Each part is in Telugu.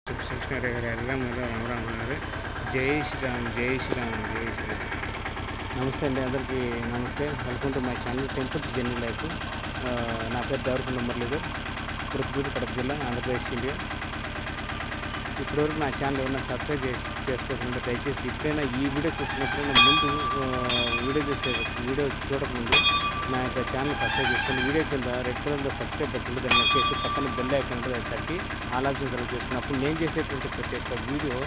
కృష్ణ రామ రామ గారు జై శ్రీరామ్ జై శ్రీరామ్ జై శ్రీరామ్. నమస్తే అండి, అందరికీ నమస్తే. Welcome to my channel temples journey life. నా పేరు దేవరకొండ మురళీధర్, ప్రొద్దుటూరు, కడప జిల్లా, ఆంధ్రప్రదేశ్, ఇండియా. ఇప్పటివరకు నా ఛానల్ ఏమైనా సబ్స్క్రైబ్ చేసుకోకుండా దయచేసి ఇప్పుడైనా ఈ వీడియో చూసినప్పుడైనా ముందు వీడియో చూడకముందు నా యొక్క ఛానల్ సబ్స్క్రైబ్ చేసుకోండి. వీడియో కింద రెడ్ కలర్లో సబ్స్క్రైబ్ బటన్ దాన్ని నొక్కేసి పక్కన బెల్ ఐకాన్ తట్టి ఆల్ ఆప్షన్ సెలెక్ట్ చేసుకున్నప్పుడు నేను చేసేటువంటి ప్రతి ఒక్క వీడియో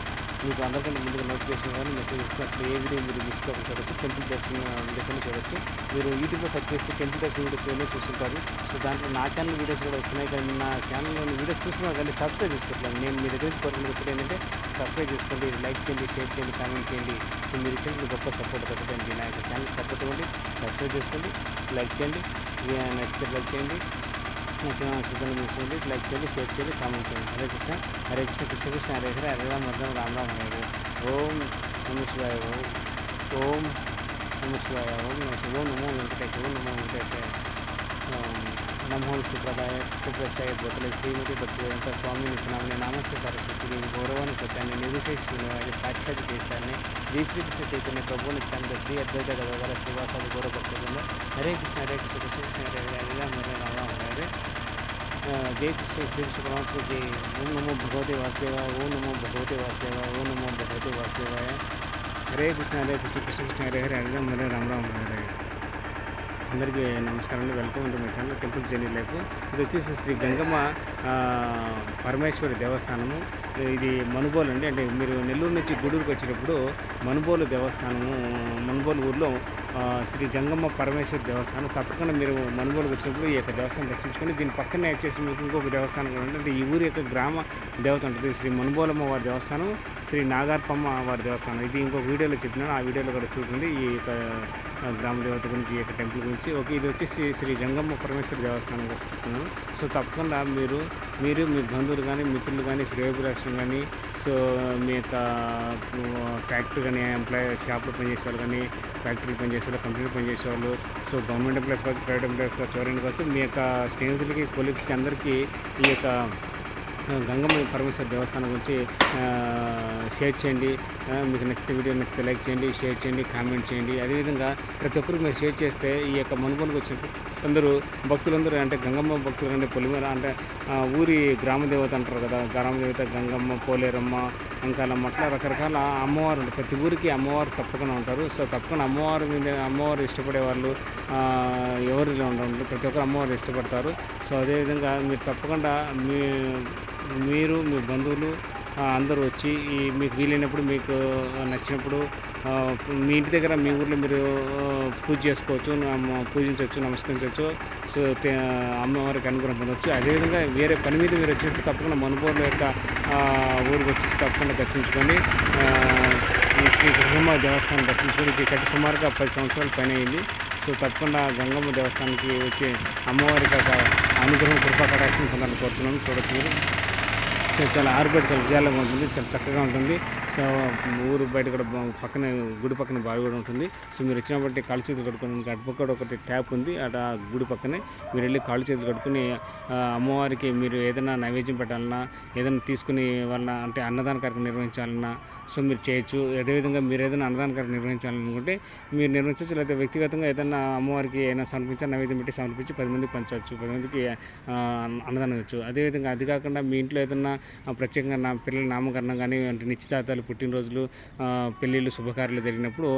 మీకు అందరికంటే ముందుగా నోటిఫికేషన్ కానీ మెసేజ్ ఇస్తున్నప్పుడు ఏ వీడియో మీరు మిస్ కాకుండా చూడవచ్చు. టెంపుల్ దర్శన వీడియోస్ అని చూడవచ్చు. మీరు యూట్యూబ్లో సెర్చ్ చేసి టెంపుల్ దర్శన వీడియోస్ ఏమో చూస్తుంటారు. సో దాంట్లో నా ఛానల్ వీడియోస్ కూడా వస్తున్నాయి, కానీ నా ఛానల్లోని వీడియోస్ చూస్తున్నా కానీ సబ్స్క్రైబ్ చేసుకోవట్లేదు. నేను మీ దగ్గర నుంచి కోరుకునేది ఏంటంటే సబ్స్క్రైబ్ చేసుకోండి, లైక్ చేయండి, షేర్ చేయండి, కామెంట్ చేయండి. సో మీరు ఇచ్చిన గొప్ప సపోర్ట్ పెట్టండి. నా యొక్క ఛానల్ సపోర్ట్ ఇవ్వండి, సబ్స్క్రైబ్ చేసుకోండి, లైక్ చేయండి, నచ్చితే లైక్ చేయండి, నచ్చిన కృతజ్ఞతలు తీసుకోండి, లైక్ చేయండి, షేర్ చేయండి, కామెంట్ చేయండి. హరే కృష్ణ హరే కృష్ణ, కృష్ణ కృష్ణ హరే హరే, హరే రామ హరే రామ, రామ రామ హరే. ఓం నమ శివాయ, ఓం నమ శివాయ, ఓం నమో వెంకటేశ, ఓం నమో వెంకటేశ. నమో విష్ణుప్రదాయ కృష్ణప్రసాయ భూతలే శ్రీమతి భక్తివేదాంత స్వామి నిత్యనామని నామస్తే సరస్వతి గౌరవాన్ని ప్రచాన్ని నిర్విశేషాన్ని పాశ్చాత్య దేశాన్ని జై శ్రీకృష్ణ చైతన్య ప్రభు నిత్యానంద శ్రీ అద్వైత గదగల శ్రీవాసాది గౌరవ భక్తులు. హరే కృష్ణ హరే కృష్ణ, కృష్ణ కృష్ణ హరే హరే, హరే రామ హరే రామ హరే. జై కృష్ణ శ్రీకృష్ణ పరమాత్మ జై. ఓం నమో భగవతే వాసుదేవాయ, ఓం నమో భగవతే వాసుదేవాయ, ఓం నమో భగవతే వాసుదేవాయ. హరే కృష్ణ హరే కృష్ణ, కృష్ణ కృష్ణ హరే హరే, హరే రామ హరే రామ రామ హరే. అందరికీ నమస్కారం అండి, welcome to my channel temple journey life. ఇది వచ్చేసి శ్రీ గంగమ్మ పరమేశ్వరి దేవస్థానము. ఇది మనుబోలు అండి. అంటే మీరు నెల్లూరు నుంచి గూడూరుకి వచ్చేటప్పుడు మనుబోలు దేవస్థానము, మనుబోలు ఊర్లో శ్రీ గంగమ్మ పరమేశ్వరి దేవస్థానం. తప్పకుండా మీరు మనుబోలుకి వచ్చినప్పుడు ఈ యొక్క దేవస్థానం దర్శించుకొని దీని పక్కనే వచ్చేసి మీకు ఇంకొక దేవస్థానం కూడా ఉంటుంది. ఈ ఊరి యొక్క గ్రామ దేవత ఉంటుంది శ్రీ మనుబోలమ్మ వారి దేవస్థానం, శ్రీ నాగార్పమ్మ వారి దేవస్థానం. ఇది ఇంకొక వీడియోలో చెప్పినాను, ఆ వీడియోలో కూడా చూడండి ఈ యొక్క గ్రామ దేవత గురించి, ఈ యొక్క టెంపుల్ గురించి. ఓకే, ఇది వచ్చేసి శ్రీ గంగమ్మ పరమేశ్వరి దేవస్థానం గురించి చెప్తున్నాను. సో తప్పకుండా మీరు మీ బంధువులు కానీ, మిత్రులు కానీ, శ్రేయోభిలాషులు కానీ, సో మీ యొక్క ఫ్యాక్టరీ కానీ, షాప్లో పనిచేసేవాళ్ళు కానీ, ఫ్యాక్టరీలో పనిచేసేవాళ్ళు, కంపెనీలో పనిచేసేవాళ్ళు, సో గవర్నమెంట్ ఎంప్లాయీస్ కావచ్చు, ప్రైవేట్ ఎంప్లాయీస్ కావచ్చు, ఎవరైనా కావచ్చు, మీ యొక్క స్నేహితులకి, కొలీగ్స్కి అందరికీ ఈ యొక్క గంగమ్మ పరమేశ్వర దేవస్థానం గురించి షేర్ చేయండి. మీకు నచ్చితే వీడియో నచ్చితే లైక్ చేయండి, షేర్ చేయండి, కామెంట్ చేయండి. అదేవిధంగా ప్రతి ఒక్కరికి మీరు షేర్ చేస్తే ఈ యొక్క మనుగోలుకు వచ్చినప్పుడు అందరూ భక్తులందరూ, అంటే గంగమ్మ భక్తులు అంటే పొలిమేర అంటే ఊరి గ్రామదేవత అంటారు కదా, గ్రామదేవత గంగమ్మ, పోలేరమ్మ, అంకాలమ్మ, అట్లా రకరకాల అమ్మవారు ఉంటారు. ప్రతి ఊరికి అమ్మవారు తప్పకుండా ఉంటారు. సో తప్పకుండా అమ్మవారి మీద, అమ్మవారు ఇష్టపడే వాళ్ళు ఎవరిలో ఉండరు, ప్రతి ఒక్కరు అమ్మవారు ఇష్టపడతారు. సో అదేవిధంగా మీరు తప్పకుండా మీరు మీ బంధువులు అందరూ వచ్చి మీకు వీలైనప్పుడు, మీకు నచ్చినప్పుడు మీ ఇంటి దగ్గర మీ ఊర్లో మీరు పూజ చేసుకోవచ్చు, పూజించవచ్చు, నమస్కరించవచ్చు. సో అమ్మవారికి అనుగ్రహం పొందవచ్చు. అదేవిధంగా వేరే పని మీద మీరు వచ్చినప్పుడు తప్పకుండా మనుబోర్ల యొక్క ఊరికి వచ్చి తప్పకుండా దర్శించుకొని ఈ శ్రీ గంగమ్మ దేవస్థానం దర్శించుకొని ఇది కట్టి సుమారుగా 10 సంవత్సరాల పైన అయింది. సో తప్పకుండా గంగమ్మ దేవస్థానానికి వచ్చి అమ్మవారికి ఒక అనుగ్రహం, కృపా కటాక్షం పొందాలని కోరుతున్నాను. చూడొచ్చు మీరు. సో చాలా ఆరుబయట చాలా విశాలంగా ఉంటుంది, చాలా చక్కగా ఉంటుంది. సో ఊరు బయట కూడా పక్కనే గుడి పక్కన బావి కూడా ఉంటుంది. సో మీరు వచ్చినప్పటి కాళ్ళు చేతులు కడుక్కొని, అటుపక్కడ ఒకటి ట్యాప్ ఉంది, అటు ఆ గుడి పక్కనే మీరు వెళ్ళి కాళ్ళు చేతులు కడుక్కొని అమ్మవారికి మీరు ఏదైనా నైవేద్యం పెట్టాలన్నా, ఏదైనా తీసుకుని వలన అంటే అన్నదాన కార్యక్రమం నిర్వహించాలన్నా సో మీరు చేయొచ్చు. అదేవిధంగా మీరు ఏదైనా అన్నదాన కార్యక్రమం నిర్వహించాలనుకుంటే మీరు నిర్వహించవచ్చు. లేకపోతే వ్యక్తిగతంగా ఏదైనా అమ్మవారికి ఏదైనా సమర్పించి నైవేద్యం పెట్టి సమర్పించి 10 మందికి పంచవచ్చు, 10 మందికి అన్నదానం ఇవ్వచ్చు. అదేవిధంగా అది కాకుండా మీ ఇంట్లో ఏదైనా ప్రత్యేకంగా నా పిల్లల నామకరణం కానీ, అంటే నిశ్చితార్థాలు, పుట్టినరోజులు, పెళ్ళిళ్ళు, శుభకార్యాలు జరిగినప్పుడు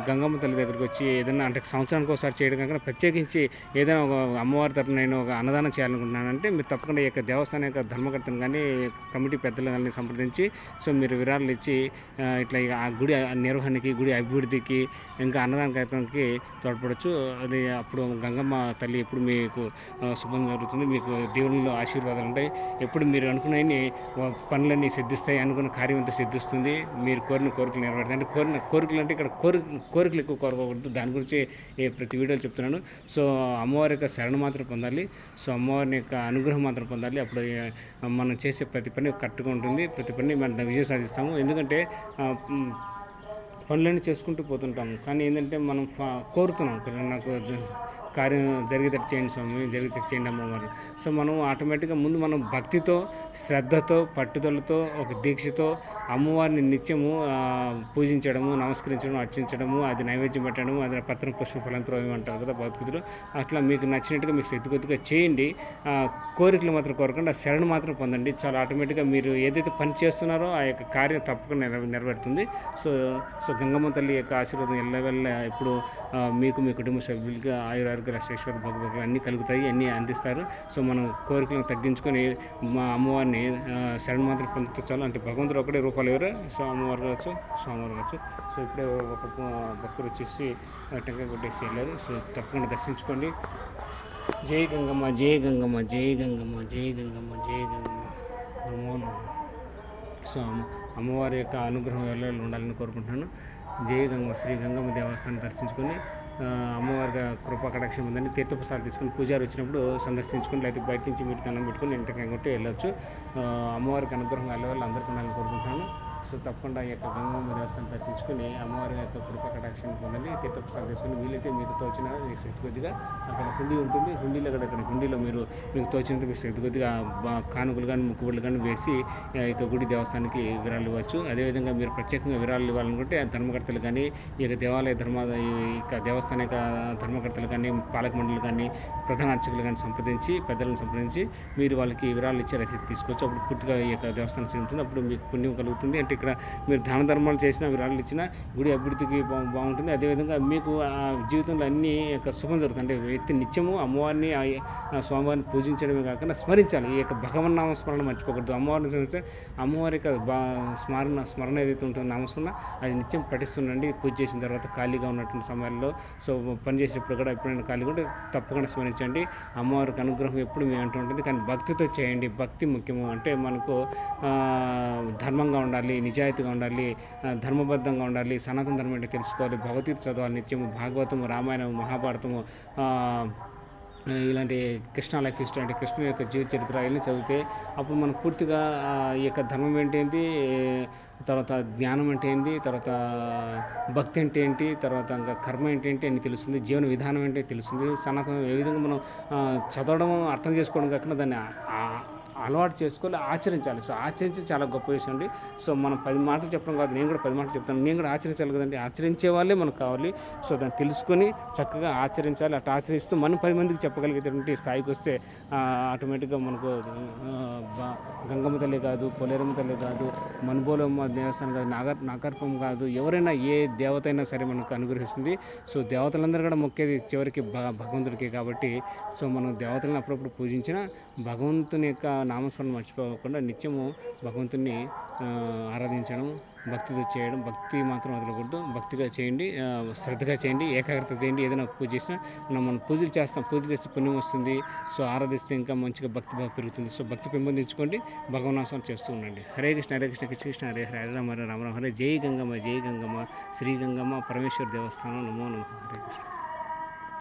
గంగమ్మ తల్లి దగ్గరికి వచ్చి ఏదైనా అంటే సంవత్సరానికి ఒకసారి చేయడం కాకుండా ప్రత్యేకించి ఏదైనా ఒక అమ్మవారి తరపున నేను ఒక అన్నదానం చేయాలనుకుంటున్నానంటే మీరు తప్పకుండా ఈ యొక్క దేవస్థానం యొక్క ధర్మకర్తను కానీ, కమిటీ పెద్దలు కానీ సంప్రదించి సో మీరు విరాళాలు ఇచ్చి ఇట్లా ఆ గుడి నిర్వహణకి, గుడి అభివృద్ధికి, ఇంకా అన్నదాన కార్యక్రమానికి తోడ్పడవచ్చు. అది అప్పుడు గంగమ్మ తల్లి ఎప్పుడు మీకు శుభం జరుగుతుంది, మీకు దేవునిలో ఆశీర్వాదాలు ఉంటాయి. ఎప్పుడు మీరు అనుకున్నవి పనులన్నీ సిద్ధిస్తాయి, అనుకున్న కార్యం అంతా సిద్ధిస్తుంది, మీరు కోరిన కోరికలు నెరవేరుతాయి. అంటే కోరికలు అంటే ఇక్కడ కోరికలు ఎక్కువ కోరుకోకూడదు, దాని గురించి ప్రతి వీడియోలో చెప్తున్నాను. సో అమ్మవారి యొక్క శరణ మాత్రం పొందాలి, సో అమ్మవారిని యొక్క అనుగ్రహం మాత్రం పొందాలి. అప్పుడు మనం చేసే ప్రతి పని కరెక్ట్గా ఉంటుంది, ప్రతి పని మనం విజయం సాధిస్తాము. ఎందుకంటే పనులన్నీ చేసుకుంటూ పోతుంటాము, కానీ ఏంటంటే మనం కోరుతున్నాం నాకు కార్యం జరిగేటట్టు చేయండి స్వామి, జరిగేటట్టు చేయండి అమ్మవారు. సో మనం ఆటోమేటిక్గా ముందు మనం భక్తితో శ్రద్ధతో పట్టుదలతో ఒక దీక్షతో అమ్మవారిని నిత్యము పూజించడము, నమస్కరించడం, అర్చించడము, అది నైవేద్యం పెట్టడము, అది పత్రం పుష్ప ఫలంతో అంటారు కదా భక్తులు. అట్లా మీకు నచ్చినట్టుగా మీకు శక్తి కొద్దిగా చేయండి. కోరికలు మాత్రం కోరకుండా శరణు మాత్రం పొందండి. చాలా ఆటోమేటిక్గా మీరు ఏదైతే పని చేస్తున్నారో ఆ యొక్క కార్యం తప్పకుండా నెరవేరుతుంది. సో సో గంగమ్మ తల్లి యొక్క ఆశీర్వాదం ఎల్లవెల్ల ఇప్పుడు మీకు మీ కుటుంబ సభ్యులకి ఆయురారోగ్య అష్టైశ్వర్య భగభగలు అన్నీ కలుగుతాయి, అన్నీ అందిస్తారు. సో మనం కోరికలను తగ్గించుకొని మా అమ్మవారిని శరణు మాత్రం పొందుతూ చాలు. అంటే భగవంతుడు ఒకటే రూపాయలు ఎవరు, సో అమ్మవారు కావచ్చు, స్వామివారు కావచ్చు. సో ఇప్పుడే ఒక భక్తుడు వచ్చేసి టెంకాయ కొట్టేసి వెళ్ళారు. సో తప్పకుండా దర్శించుకోండి. జై గంగమ్మ, జై గంగమ్మ, జై గంగమ్మ, జై గంగమ్మ, జై గంగమ్మ, నమో నమః. సో అమ్మవారి యొక్క అనుగ్రహం ఎల్లవేళ ఉండాలని కోరుకుంటున్నాను. జై గంగమ్మ. శ్రీ గంగమ్మ దేవస్థానం దర్శించుకొని అమ్మవారి కృపా కటాక్షం ఉందని తీర్థప్రసాదాలు తీసుకుని పూజారి వచ్చినప్పుడు సందర్శించుకుని, లేకపోతే బయట నుంచి మీరు దండం పెట్టుకుని ఇంటికి కొట్టి వెళ్ళొచ్చు. అమ్మవారికి అనుగ్రహం ఎల్లవేళ అందరికీ ఉండాలని కోరుకుంటున్నాను. సో తప్పకుండా ఈ యొక్క గంగమ్మ దేవస్థానం దర్శించుకొని అమ్మవారి యొక్క కృపా కటాక్షం పొందండి. తీర్థప్రసాదం తీసుకుని వీలైతే మీకు తోచిన మీకు శక్తి కొద్దిగా అక్కడ హుండీ ఉంటుంది, హుండీలో ఇక్కడ హుండీలో మీకు తోచినంత మీకు శక్తి కొద్దిగా కానుకలు కానీ ముక్కుబడులు కానీ వేసి ఇక గుడి దేవస్థానానికి విరాళాలు ఇవ్వచ్చు. అదేవిధంగా మీరు ప్రత్యేకంగా విరాళాలు ఇవ్వాలనుకుంటే ధర్మకర్తలు కానీ ఈ యొక్క దేవాలయ దేవస్థాన యొక్క ధర్మకర్తలు కానీ పాలక మండలి కానీ ప్రధాన అర్చకులు కానీ సంప్రదించి పెద్దలను సంప్రదించి మీరు వాళ్ళకి విరాళాలు ఇచ్చే రసీదు తీసుకోవచ్చు. అప్పుడు పూర్తిగా ఈ యొక్క దేవస్థానం చెందుతుంది. అప్పుడు మీకు పుణ్యం కలుగుతుంది. అంటే ఇక్కడ మీరు దాన ధర్మాలు చేసినా విరాళాలు ఇచ్చినా గుడి అభివృద్ధికి బాగుంటుంది. అదేవిధంగా మీకు ఆ జీవితంలో అన్ని యొక్క సుఖం జరుగుతుంది. అంటే వ్యక్తి నిత్యము అమ్మవారిని స్వామివారిని పూజించడమే కాకుండా స్మరించాలి. ఈ యొక్క భగవన్నామ స్మరణ మర్చిపోకూడదు. అమ్మవారిని స్మరిస్తే అమ్మవారి యొక్క స్మరణ ఏదైతే ఉంటుందో నామస్మరణ అది నిత్యం పఠిస్తుండండి. పూజ చేసిన తర్వాత ఖాళీగా ఉన్నటువంటి సమయాల్లో, సో పని చేసేటప్పుడు కూడా ఎప్పుడైనా ఖాళీగా ఉంటే తప్పకుండా స్మరించండి. అమ్మవారికి అనుగ్రహం ఎప్పుడు మీ అంటూ ఉంటుంది. కానీ భక్తితో చేయండి. భక్తి ముఖ్యము. అంటే మనకు ధర్మంగా ఉండాలి, నిజాయితీగా ఉండాలి, ధర్మబద్ధంగా ఉండాలి, సనాతన ధర్మం అంటే తెలుసుకోవాలి, భగవద్గీత చదవాలి నిత్యము, భాగవతము, రామాయణము, మహాభారతము, ఇలాంటి కృష్ణ లైఫ్ హిస్టరీ అంటే కృష్ణుని యొక్క జీవిత చరిత్ర ఇవన్నీ చదివితే అప్పుడు మనకు పూర్తిగా ఈ యొక్క ధర్మం ఏంటి, తర్వాత జ్ఞానం అంటే ఏంటి, తర్వాత భక్తి అంటే ఏంటి, తర్వాత ఇంకా కర్మ ఏంటి అని తెలుస్తుంది, జీవన విధానం ఏంటి తెలుస్తుంది. సనాతనం ఏ విధంగా మనం చదవడం అర్థం చేసుకోవడం కాకుండా దాన్ని అలవాటు చేసుకోవాలి, ఆచరించాలి. సో ఆచరించి చాలా గొప్ప విషయం అండి. సో మనం 10 మాటలు చెప్పడం కాదు, నేను కూడా 10 మాటలు చెప్తాను. నేను కూడా ఆచరించాలి కదండి. ఆచరించే వాళ్ళే మనకు కావాలి. సో దాన్ని తెలుసుకొని చక్కగా ఆచరించాలి. అట్లా ఆచరిస్తూ మనం 10 మందికి చెప్పగలిగేటువంటి స్థాయికి వస్తే ఆటోమేటిక్గా మనకు గంగమ్మ తల్లి కాదు, పోలేరమ్మ తల్లి కాదు, మనుబోలమ్మ దేవస్థానం కాదు, నాగర్పం కాదు, ఎవరైనా ఏ దేవత అయినా సరే మనకు అనుగ్రహిస్తుంది. సో దేవతలందరూ కూడా మొక్కేది చివరికి భగవంతుడికి కాబట్టి, సో మనం దేవతలను అప్పుడప్పుడు పూజించిన భగవంతుని యొక్క నామస్మరణ మర్చిపోకుండా నిత్యము భగవంతుని ఆరాధించడం, భక్తితో చేయడం. భక్తి మాత్రం వదలకూడదు. భక్తిగా చేయండి, శ్రద్ధగా చేయండి, ఏకాగ్రత చేయండి. ఏదైనా పూజ చేసినా మనం పూజలు చేస్తాం, పూజలు చేస్తే పుణ్యం వస్తుంది. సో ఆరాధిస్తే ఇంకా మంచిగా భక్తి బాగా పెరుగుతుంది. సో భక్తి పెంపొందించుకోండి, భగవన్నాసం చేస్తూ ఉండండి. హరే కృష్ణ హరే కృష్ణ కృష్ణ కృష్ణ హరే హరే రామ రామ హరే. జై గంగమ్మ, జై గంగమ్మ, శ్రీ గంగమ్మ పరమేశ్వర దేవస్థానం. నమో నమః. హరే కృష్ణ.